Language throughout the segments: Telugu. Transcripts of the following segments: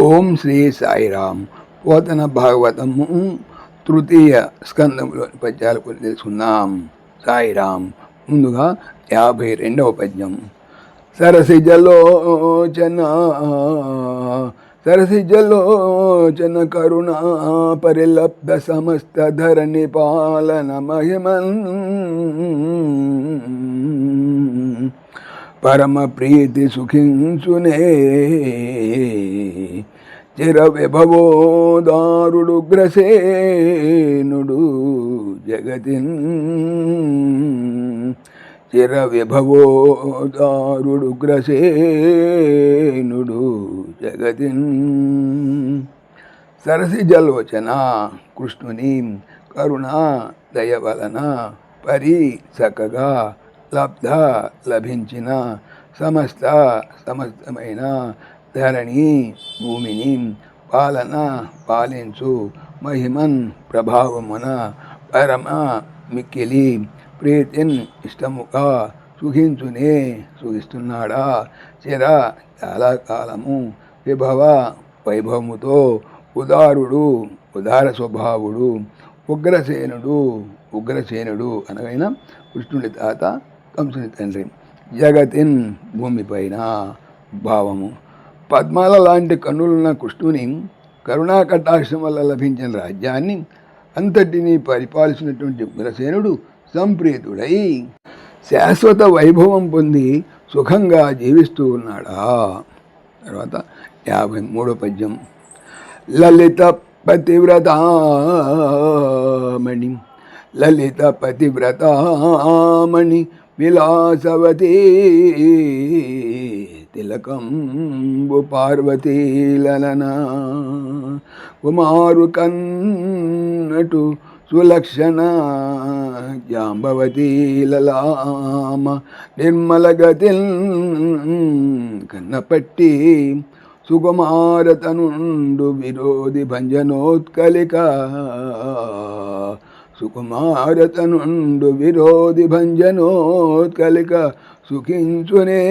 ఓం శ్రీ సాయిరామ్. పోతన భాగవతము తృతీయ స్కందములోని పద్యాలు కొన్ని తెలుసుకుందాం. సాయిరామ్. ముందుగా 52వ పద్యం. సరసిజలోచన సరసిజలోచన కరుణా పరిలబ్ధ సమస్త ధరణి పాలన మహిమన్ పరమ ప్రీతి సుఖించునే చిర విభవోదారుడు గ్రసేనుడు జగతిన్ చిర విభవోదారుడు గ్రసేనుడు జగతిన్. సరసిజలోచన కృష్ణుని కరుణా దయ వలన పరి చక్కగా లబ్ధ లభించిన సమస్తమైన ధరణి భూమిని పాలన పాలించు మహిమన్ ప్రభావమున పరమ మిక్కిలి ప్రీతిన్ ఇష్టముగా సుఖిస్తున్నాడా చిర చాలా కాలము విభవ వైభవముతో ఉదార స్వభావుడు ఉగ్రసేనుడు అనగైన కృష్ణుడి తాత కంసుని తండ్రి. జగతిన్ భూమిపైన భావము. పద్మాల లాంటి కన్నులున్న కృష్ణుని కరుణా కటాక్షం వల్ల లభించిన రాజ్యాన్ని అంతటినీ పరిపాలించినటువంటి ఉగ్రసేనుడు సంప్రీతుడై శాశ్వత వైభవం పొంది సుఖంగా జీవిస్తూ ఉన్నాడా. తర్వాత 53వ పద్యం. లలిత పతివ్రతామణి విలాసవతి తిలకంబు పార్వతీలన కుమారు కన్నటు సులక్షణ జాంబవతీ లలామ నిర్మలగతిల్ కన్నపట్టి సుకుమారతనుండు విరోధి భంజనోత్కలిక సుఖించునే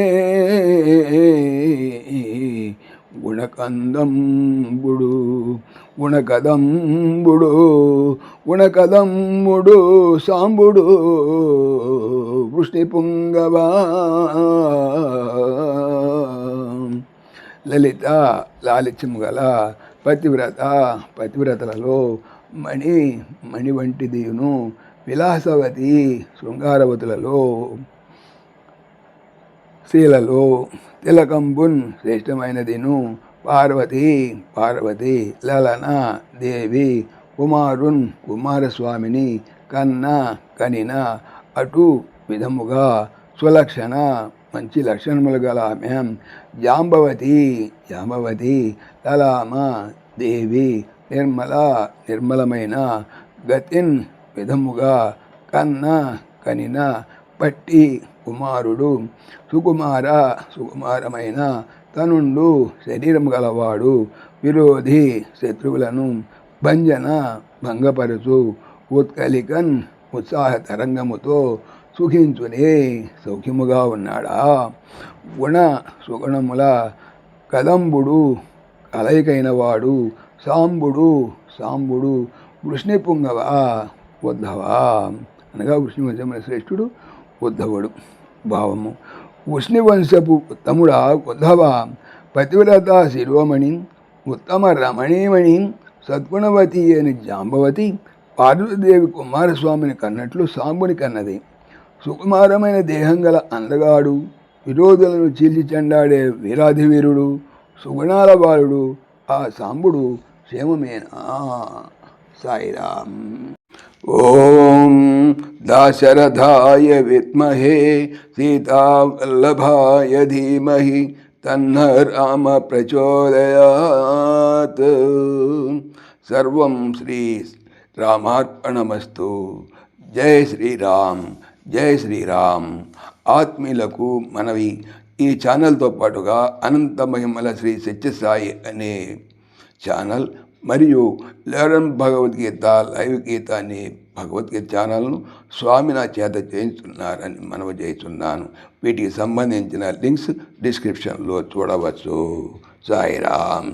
గుణకదంబుడు సాంబుడు వృష్ణిపుంగవా. లలిత లాలిత్యము గల పతివ్రతలలో మణి వంటిదియును విలాసవతి శృంగారవతులలో శీలలో తిలకంబున్ శ్రేష్టమైనదిను పార్వతి లలన దేవి కుమారస్వామిని కనిన అటు విధముగా స్వలక్షణ మంచి లక్షణములు గల ఆమె జాంబవతి లలామ దేవి నిర్మలమైన గతిన్ విధముగా కనిన పట్టి కుమారుడు సుకుమారమైన తనుండు శరీరం గలవాడు విరోధి శత్రువులను భంగపరుచు ఉత్కలికన్ ఉత్సాహ తరంగముతో సుఖించునే సౌఖ్యముగా ఉన్నాడా. సుగుణముల కదంబుడు కలయికైన వాడు సాంబుడు వృష్ణిపుంగవ ఉద్ధవ అనగా వృష్ణివంశమైన శ్రేష్ఠుడు ఉద్ధవుడు. భావము. వృష్ణివంశపు ఉత్తముడా ఉద్ధవ పతివ్రత శిరోమణి ఉత్తమ రమణీమణి సద్గుణవతి అని జాంబవతి పార్వతీదేవి కుమారస్వామిని కన్నట్లు సాంబుని కన్నది. సుకుమారమైన దేహం గల అందగాడు విరోధులను చీల్చి చెండాడే వీరాధివీరుడు సుగుణాల బాలుడు ఆ సాంబుడు క్షేమమేనా. సాయిరామ్. ఓం దాశరథాయ విద్మహే సీతావల్లభాయ ధీమహి తన్న రామ ప్రచోదయాత్. సర్వం శ్రీ రామార్పణమస్తు. జై శ్రీరామ్. జై శ్రీరామ్. ఆత్మీయులకు మనవి, ఈ ఛానల్తో పాటుగా అనంత మహిమల శ్రీ సత్యసాయి అనే ఛానల్ మరియు లెరన్ భగవద్గీత లైవ్ గీత అనే భగవద్గీత ఛానల్ను స్వామి నా చేత చేయించున్నారని మనవి చేస్తున్నాను. వీటికి సంబంధించిన లింక్స్ డిస్క్రిప్షన్లో చూడవచ్చు. సాయిరామ్.